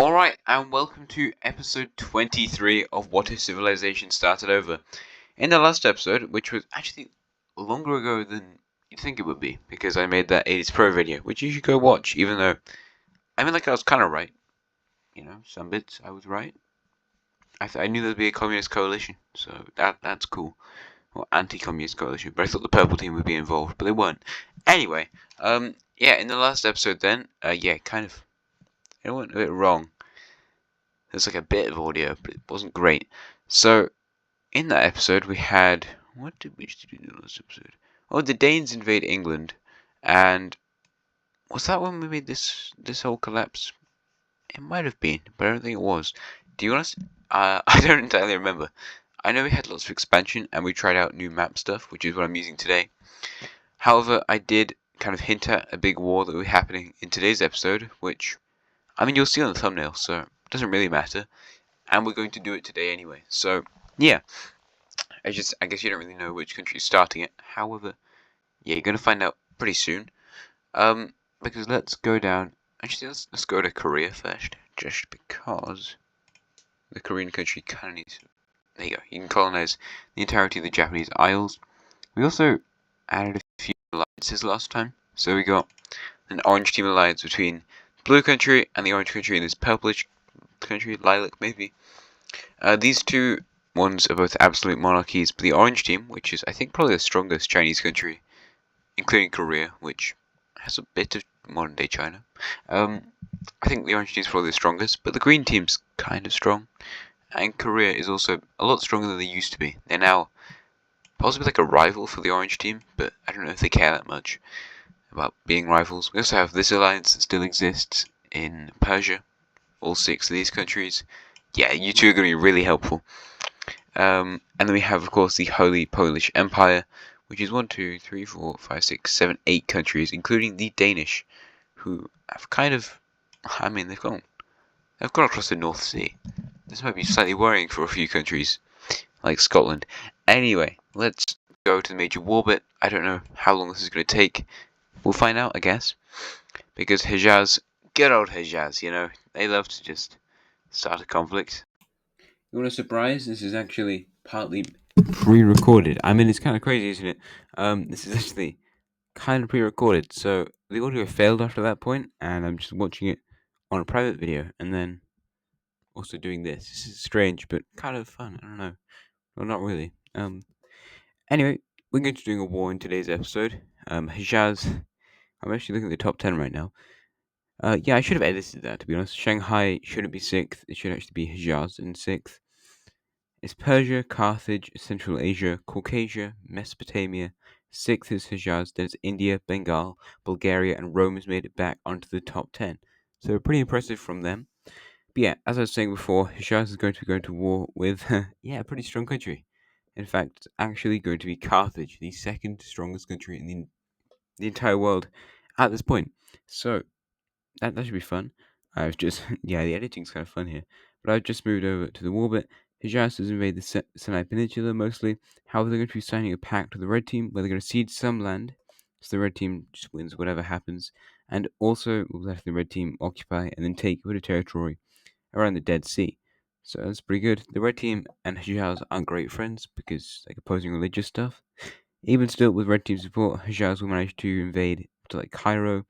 Alright, and welcome to episode 23 of What If Civilization Started Over. In the last episode, which was actually longer ago than you'd think it would be, because I made that 80s Pro video, which you should go watch, even though, I was kind of right. Some bits I was right. I knew there'd be a communist coalition, so that's cool. Or anti-communist coalition, but I thought the purple team would be involved, but they weren't. Anyway, in the last episode then, kind of, it went a bit wrong. There's like a bit of audio, but it wasn't great. So, in that episode, we had. What did we do in the last episode? Oh, the Danes invade England, and was that when we made this whole collapse? It might have been, but I don't think it was. Do you want us? I don't entirely remember. I know we had lots of expansion, and we tried out new map stuff, which is what I'm using today. However, I did kind of hint at a big war that will be happening in today's episode, which, you'll see on the thumbnail, so it doesn't really matter. And we're going to do it today anyway. So, yeah. I guess you don't really know which country is starting it. However, you're going to find out pretty soon. Because let's go down. Actually, let's go to Korea first. Just because the Korean country kind of needs. There you go. You can colonize the entirety of the Japanese Isles. We also added a few alliances last time. So we got an orange team alliance between blue country and the orange country and this purplish country, lilac maybe. These two ones are both absolute monarchies, but the orange team, which is I think probably the strongest Chinese country, including Korea, which has a bit of modern day China. I think the orange team is probably the strongest, but the green team's kind of strong, and Korea is also a lot stronger than they used to be. They're now possibly like a rival for the orange team, but I don't know if they care that much about being rivals. We also have this alliance that still exists in Persia, all 6 of these countries. Yeah, you two are going to be really helpful. And then we have, of course, the Holy Polish Empire, which is 1, 2, 3, 4, 5, 6, 7, 8 countries, including the Danish, who have kind of, they've gone across the North Sea. This might be slightly worrying for a few countries, like Scotland. Anyway, let's go to the major war bit. I don't know how long this is going to take. We'll find out, I guess, because Hejaz, good old Hejaz, they love to just start a conflict. You want a surprise? This is actually partly pre-recorded. It's kind of crazy, isn't it? This is actually kind of pre-recorded, so the audio failed after that point, and I'm just watching it on a private video, and then also doing this. This is strange, but kind of fun. I don't know. Well, not really. Anyway, we're going to be doing a war in today's episode. Hejaz. I'm actually looking at the top 10 right now. I should have edited that, to be honest. Shanghai shouldn't be 6th. It should actually be Hejaz in 6th. It's Persia, Carthage, Central Asia, Caucasia, Mesopotamia. 6th is Hejaz, then it's India, Bengal, Bulgaria, and Rome has made it back onto the top 10. So pretty impressive from them. But yeah, as I was saying before, Hejaz is going to go to war with, a pretty strong country. In fact, it's actually going to be Carthage, the second strongest country in the entire world at this point. So that should be fun. I've just the editing's kind of fun here. But I've just moved over to the war bit. Hejaz has invaded the Sinai Peninsula mostly. However, they're going to be signing a pact with the red team where they're going to cede some land. So the red team just wins whatever happens. And also we'll let the red team occupy and then take a bit of territory around the Dead Sea. So that's pretty good. The red team and Hejaz aren't great friends because like opposing religious stuff. Even still, with red team support, Hejaz will manage to invade to like Cairo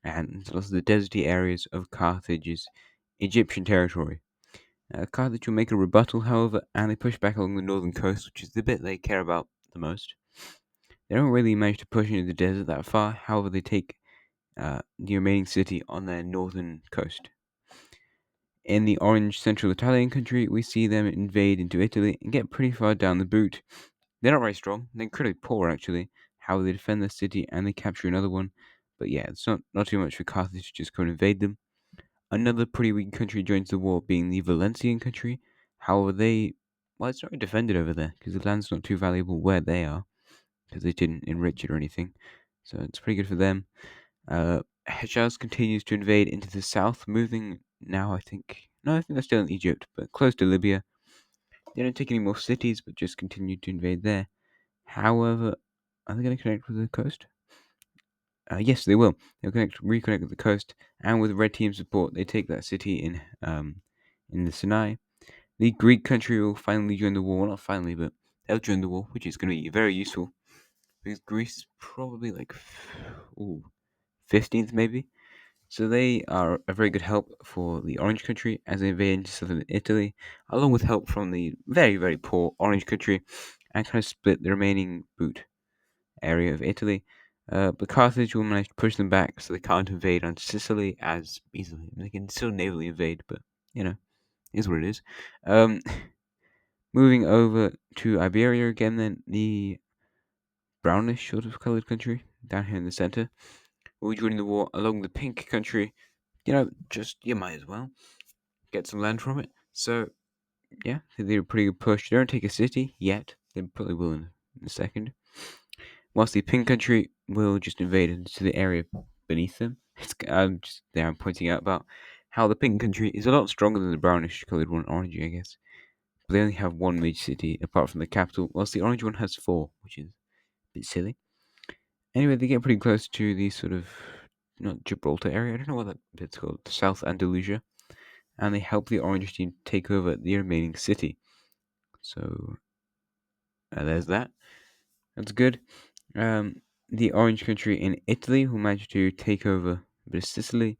and lots of the deserty areas of Carthage's Egyptian territory. Carthage will make a rebuttal, however, and they push back along the northern coast, which is the bit they care about the most. They don't really manage to push into the desert that far, however, they take the remaining city on their northern coast. In the orange central Italian country, we see them invade into Italy and get pretty far down the boot. They're not very strong, they're incredibly poor actually. How they defend their city and they capture another one. But yeah, it's not too much for Carthage to just go and invade them. Another pretty weak country joins the war, being the Valencian country. However, it's not really defended over there because the land's not too valuable where they are because they didn't enrich it or anything. So it's pretty good for them. Hejaz continues to invade into the south, moving now, I think they're still in Egypt, but close to Libya. They don't take any more cities, but just continue to invade there. However, are they going to connect with the coast? Yes, they will. They'll reconnect with the coast, and with red team support, they take that city in the Sinai. The Greek country will finally join the war. Well, not finally, but they'll join the war, which is going to be very useful because Greece is probably like 15th maybe. So they are a very good help for the Orange country as they invade into southern Italy, along with help from the very, very poor Orange country, and kind of split the remaining boot area of Italy. But Carthage will manage to push them back so they can't invade on Sicily as easily. They can still navally invade, but you know, is what it is. Um, moving over to Iberia again, then the brownish sort of colored country down here in the center will be joining the war along the pink country. Just you might as well get some land from it. So yeah, they're a pretty good push. They don't take a city yet. They probably will in a second. Whilst the pink country will just invade into the area beneath them. I'm just there. I'm pointing out about how the pink country is a lot stronger than the brownish coloured one, orangey, I guess. But they only have one major city apart from the capital, whilst the orange one has four, which is a bit silly. Anyway, they get pretty close to the sort of not Gibraltar area. I don't know what that bit's called. South Andalusia, and they help the orange team take over the remaining city. So there's that. That's good. The Orange country in Italy who managed to take over a bit of Sicily,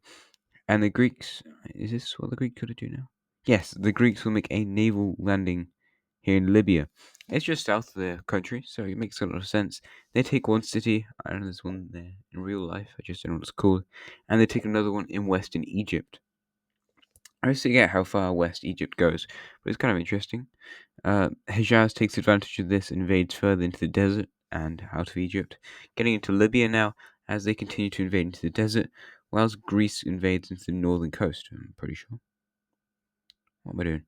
and the Greeks. Is this what the Greeks could do now? Yes, the Greeks will make a naval landing here in Libya. It's just south of the country, so it makes a lot of sense. They take one city. I don't know there's one there in real life. I just don't know what it's called, and they take another one in western Egypt. I always forget how far west Egypt goes, but it's kind of interesting. Hejaz takes advantage of this and invades further into the desert and out of Egypt, getting into Libya now as they continue to invade into the desert, whilst Greece invades into the northern coast, I'm pretty sure. What am I doing?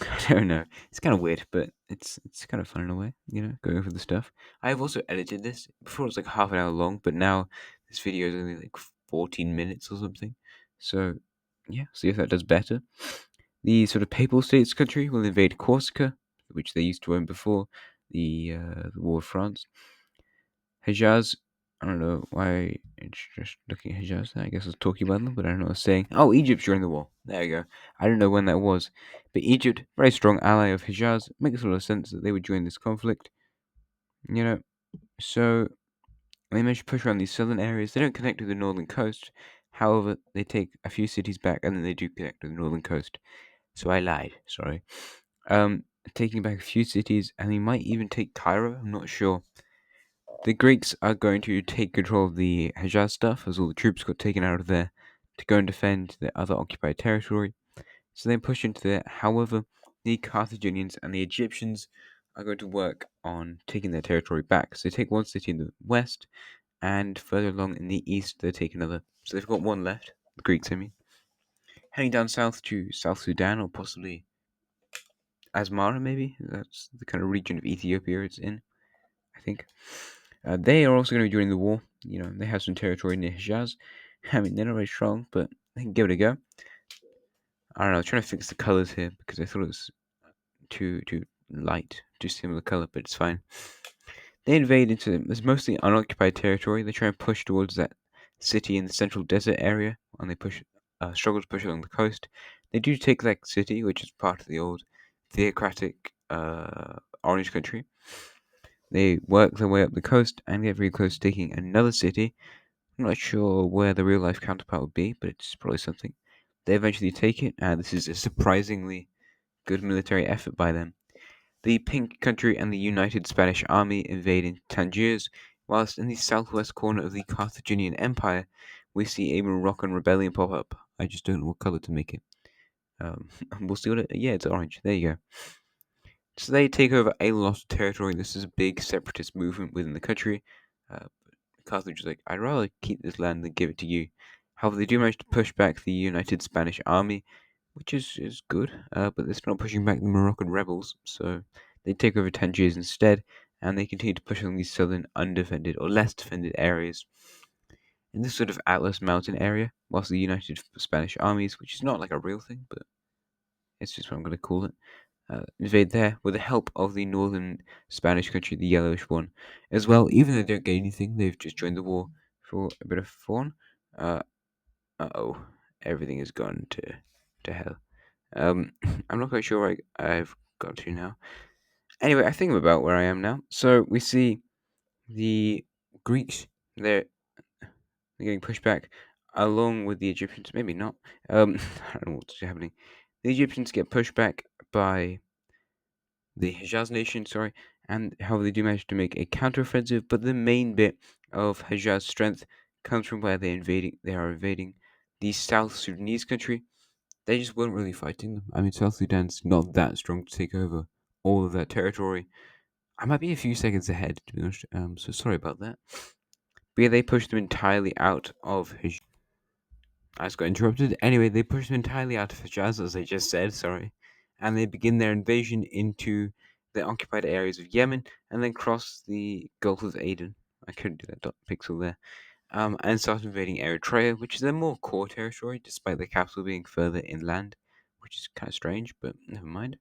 I don't know. It's kind of weird, but it's kind of fun in a way, going over the stuff. I have also edited this. Before it was like half an hour long, but now this video is only like 14 minutes or something. So, yeah, see if that does better. The sort of Papal States country will invade Corsica, which they used to own before the War of France. Hejaz, I don't know why it's just looking at Hejaz. I guess I was talking about them, but I don't know what I was saying. Oh, Egypt during the war. There you go. I don't know when that was. But Egypt, very strong ally of Hejaz, makes a lot of sense that they would join this conflict. So they manage to push around these southern areas. They don't connect to the northern coast. However, they take a few cities back and then they do connect to the northern coast. So I lied, sorry. Taking back a few cities, and they might even take Cairo, I'm not sure. The Greeks are going to take control of the Hejaz stuff, as all the troops got taken out of there to go and defend the other occupied territory. So they push into there. However, the Carthaginians and the Egyptians are going to work on taking their territory back. So they take one city in the west, and further along in the east, they take another. So they've got one left, the Greeks, I mean. Heading down south to South Sudan, or possibly Asmara, maybe? That's the kind of region of Ethiopia it's in, I think. They are also going to be joining the war. They have some territory near Hijaz. I mean, they're not very strong, but they can give it a go. I don't know, I was trying to fix the colours here because I thought it was too light, too similar colour, but it's fine. They invade into this mostly unoccupied territory. They try and push towards that city in the central desert area, and they struggle to push along the coast. They do take that city, which is part of the old theocratic Orange country. They work their way up the coast and get very close to taking another city. I'm not sure where the real life counterpart would be, but it's probably something. They eventually take it, and this is a surprisingly good military effort by them. The Pink Country and the United Spanish Army invade Tangiers, whilst in the southwest corner of the Carthaginian Empire, we see a Moroccan rebellion pop up. I just don't know what color to make it. We'll see what yeah, it's orange. There you go. So they take over a lot of territory. This is a big separatist movement within the country. Carthage is like, I'd rather keep this land than give it to you. However, they do manage to push back the United Spanish Army, which is good, but they're not pushing back the Moroccan rebels, so they take over Tangiers instead, and they continue to push on these southern undefended or less defended areas. In this sort of Atlas Mountain area, whilst the United Spanish armies, which is not like a real thing, but it's just what I'm going to call it, invade there with the help of the northern Spanish country, the yellowish one, as well. Even though they don't get anything, they've just joined the war for a bit of fun. Uh oh, everything has gone to hell. I'm not quite sure where I've got to now. Anyway, I think about where I am now. So we see the Greeks. They're getting pushed back along with the Egyptians. Maybe not. I don't know what's happening. The Egyptians get pushed back by the Hejaz nation, sorry, and however they do manage to make a counteroffensive. But the main bit of Hejaz's strength comes from where They are invading the South Sudanese country. They just weren't really fighting them. I mean, South Sudan's not that strong to take over all of that territory. I might be a few seconds ahead, to be honest. So sorry about that. But yeah, they pushed them entirely out of Hejaz. I just got interrupted. Anyway, they pushed them entirely out of Hejaz, as I just said, sorry. And they begin their invasion into the occupied areas of Yemen and then cross the Gulf of Aden. I couldn't do that dot pixel there. And start invading Eritrea, which is their more core territory, despite the capital being further inland, which is kind of strange, but never mind.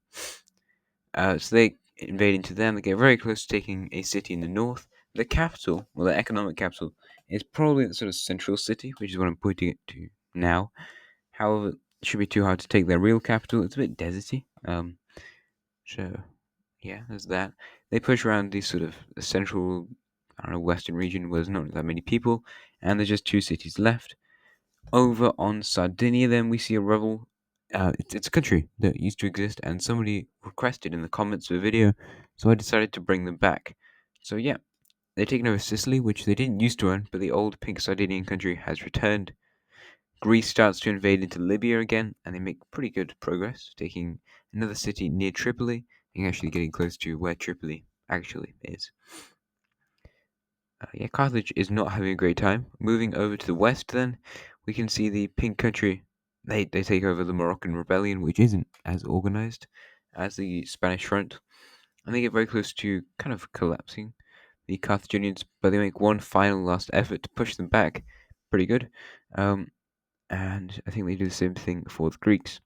So they invade into them. They get very close to taking a city in the north. The capital, well, the economic capital, is probably the sort of central city, which is what I'm pointing it to now. However, it should be too hard to take their real capital. It's a bit deserty. So yeah, there's that. They push around the sort of central, I don't know, western region where there's not that many people, and there's just two cities left. Over on Sardinia, then we see a rebel. It's a country that used to exist, and somebody requested in the comments of the video, so I decided to bring them back. So yeah, they've taken over Sicily, which they didn't used to own, but the old pink Sardinian country has returned. Greece starts to invade into Libya again, and they make pretty good progress, taking another city near Tripoli, and actually getting close to where Tripoli actually is. Yeah, Carthage is not having a great time. Moving over to the west, then, we can see the pink country. They take over the Moroccan rebellion, which isn't as organized as the Spanish front, and they get very close to kind of collapsing the Carthaginians, but they make one final last effort to push them back. Pretty good. And I think they do the same thing for the Greeks.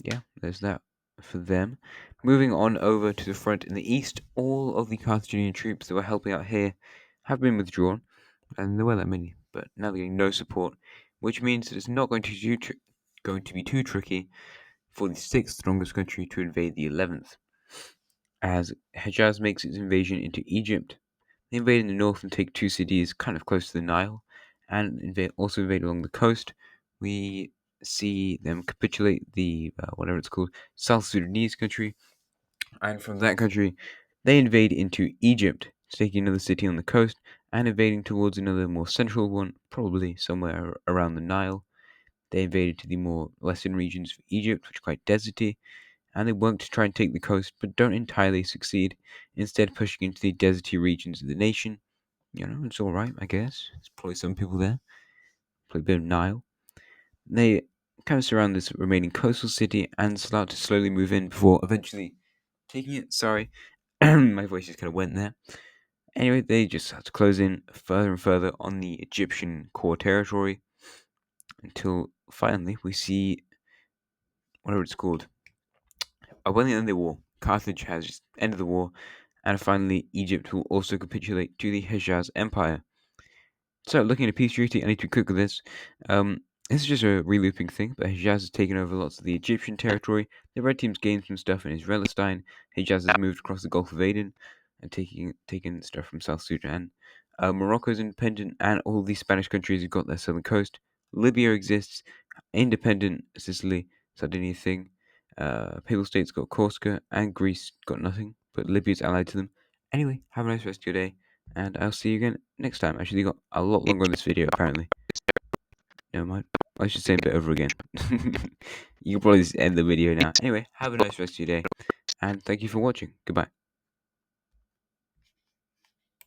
Yeah, there's that for them. Moving on over to the front in the east, all of the Carthaginian troops that were helping out here have been withdrawn, and there were that many, but now they're getting no support, which means that it's not going to be too tricky for the sixth strongest country to invade the 11th. As Hejaz makes its invasion into Egypt, they invade in the north and take two cities kind of close to the Nile, and also invade along the coast. We see them capitulate the whatever it's called, South Sudanese country, and from that country, they invade into Egypt, taking another city on the coast and invading towards another more central one, probably somewhere around the Nile. They invaded to the more western regions of Egypt, which are quite deserty, and they work to try and take the coast, but don't entirely succeed, instead pushing into the deserty regions of the nation. You know, it's alright, I guess. There's probably some people there. Probably a bit of Nile. They kind of surround this remaining coastal city and start to slowly move in before eventually taking it. Sorry, my voice just kind of went there. Anyway, they just start to close in further and further on the Egyptian core territory until finally we see whatever it's called. When they end the war, Carthage has just ended the war, and finally Egypt will also capitulate to the Hejaz Empire. So, looking at a peace treaty, I need to be quick with this. This is just a relooping thing, but Hejaz has taken over lots of the Egyptian territory. The red team's gained some stuff in Israelistan. Hejaz has moved across the Gulf of Aden and taken stuff from South Sudan. Morocco is independent, and all these Spanish countries have got their southern coast. Libya exists, independent Sicily, Sardinia thing. Papal States got Corsica, and Greece got nothing, but Libya's allied to them. Anyway, have a nice rest of your day, and I'll see you again next time. Actually, got a lot longer on this video, apparently. Never mind. I should say a bit over again. You can probably just end the video now. Anyway, have a nice rest of your day, and thank you for watching. Goodbye.